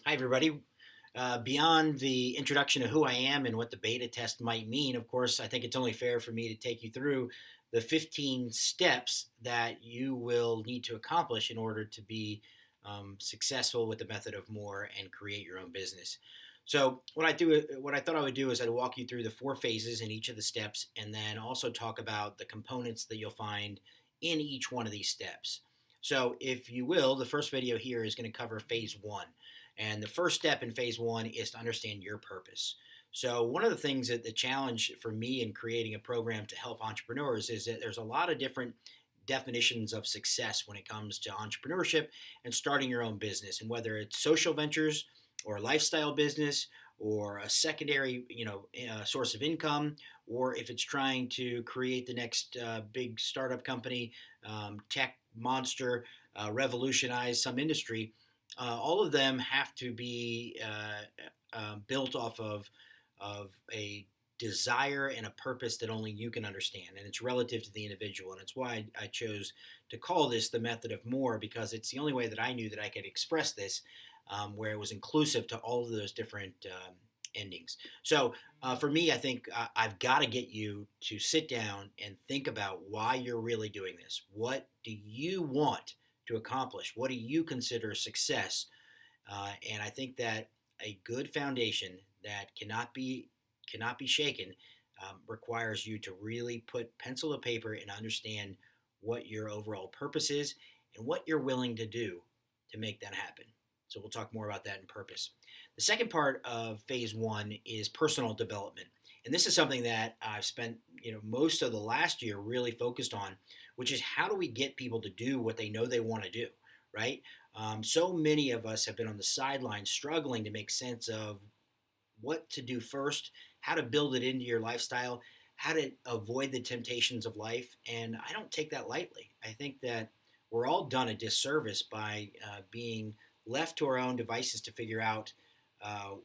Hi, everybody. Beyond the introduction of who I am and what the beta test might mean, of course, I think it's only fair for me to take you through the 15 steps that you will need to accomplish in order to be successful with the method of more and create your own business. So, what I thought I would do is I'd walk you through the four phases in each of the steps, and then also talk about the components that you'll find in each one of these steps. So, if you will, the first video here is going to cover phase one. And the first step in phase one is to understand your purpose. So, one of the things that the challenge for me in creating a program to help entrepreneurs is that there's a lot of different definitions of success when it comes to entrepreneurship and starting your own business. And whether it's social ventures or a lifestyle business or a secondary, source of income, or if it's trying to create the next big startup company, tech monster, revolutionize some industry, all of them have to be built off of a desire and a purpose that only you can understand, and it's relative to the individual. And it's why I chose to call this the method of more, because it's the only way that I knew that I could express this, where it was inclusive to all of those different endings. So for me, I think I've got to get you to sit down and think about why you're really doing this. What do you want to accomplish? What do you consider success? And I think that a good foundation that cannot be shaken requires you to really put pencil to paper and understand what your overall purpose is and what you're willing to do to make that happen. So we'll talk more about that in purpose. The second part of phase one is personal development. And this is something that I've spent most of the last year really focused on, which is how do we get people to do what they know they want to do, right? So many of us have been on the sidelines struggling to make sense of what to do first, how to build it into your lifestyle, how to avoid the temptations of life. And I don't take that lightly. I think that we're all done a disservice by being left to our own devices to figure out uh,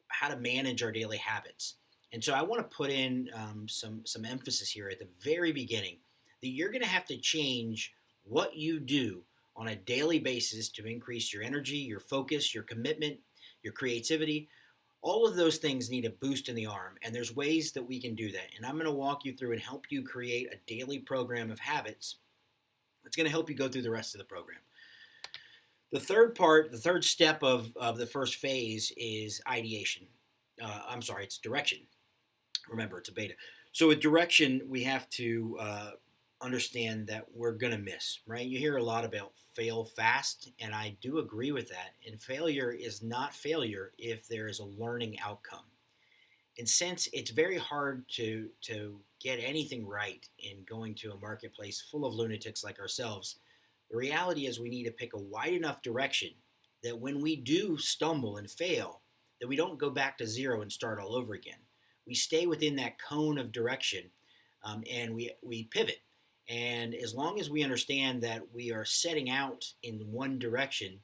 how to manage our daily habits. And so I want to put in some emphasis here at the very beginning that you're going to have to change what you do on a daily basis to increase your energy, your focus, your commitment, your creativity. All of those things need a boost in the arm, and there's ways that we can do that. And I'm going to walk you through and help you create a daily program of habits that's going to help you go through the rest of the program. The third step of the first phase is ideation. I'm sorry, it's direction. Remember, it's a beta. So with direction, we have to understand that we're going to miss, right? You hear a lot about fail fast, and I do agree with that. And failure is not failure if there is a learning outcome. And since it's very hard to get anything right in going to a marketplace full of lunatics like ourselves, the reality is we need to pick a wide enough direction that when we do stumble and fail, that we don't go back to zero and start all over again. We stay within that cone of direction, and we pivot. And as long as we understand that we are setting out in one direction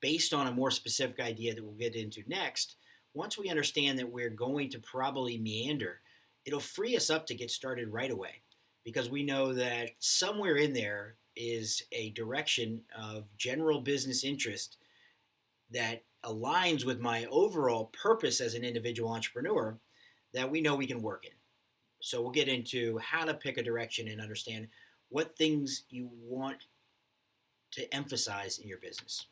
based on a more specific idea that we'll get into next, once we understand that we're going to probably meander, it'll free us up to get started right away, because we know that somewhere in there is a direction of general business interest that aligns with my overall purpose as an individual entrepreneur that we know we can work in. So we'll get into how to pick a direction and understand what things you want to emphasize in your business.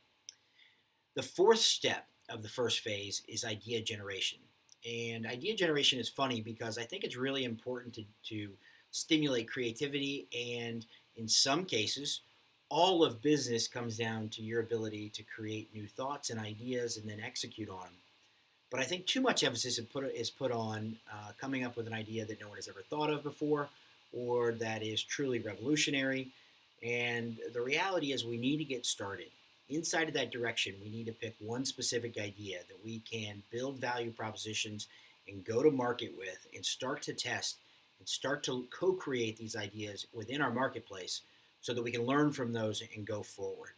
The fourth step of the first phase is idea generation. And idea generation is funny because I think it's really important to stimulate creativity, and in some cases, all of business comes down to your ability to create new thoughts and ideas and then execute on them. But I think too much emphasis is put on coming up with an idea that no one has ever thought of before, or that is truly revolutionary. And the reality is we need to get started. Inside of that direction, we need to pick one specific idea that we can build value propositions and go to market with and start to test and start to co-create these ideas within our marketplace so that we can learn from those and go forward.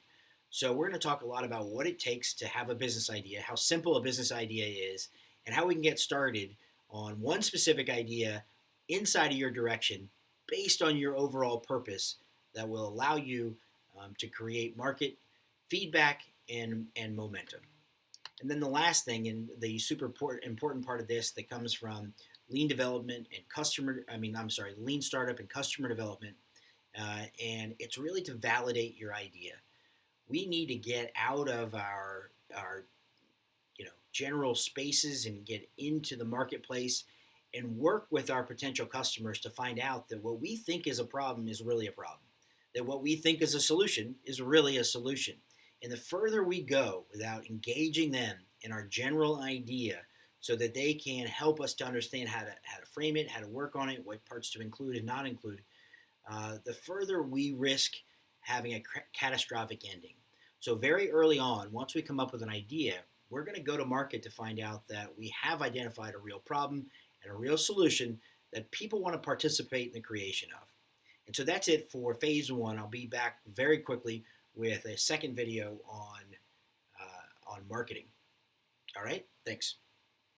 So we're going to talk a lot about what it takes to have a business idea, how simple a business idea is, and how we can get started on one specific idea inside of your direction based on your overall purpose that will allow you to create market feedback and momentum. And then the last thing, and the super important part of this that comes from lean development and lean startup and customer development, and it's really to validate your idea. We need to get out of our general spaces and get into the marketplace and work with our potential customers to find out that what we think is a problem is really a problem, that what we think is a solution is really a solution. And the further we go without engaging them in our general idea so that they can help us to understand how to frame it, how to work on it, what parts to include and not include, the further we risk having a catastrophic ending. So very early on, once we come up with an idea, we're going to go to market to find out that we have identified a real problem and a real solution that people want to participate in the creation of. And so that's it for phase one. I'll be back very quickly with a second video on marketing. All right, thanks.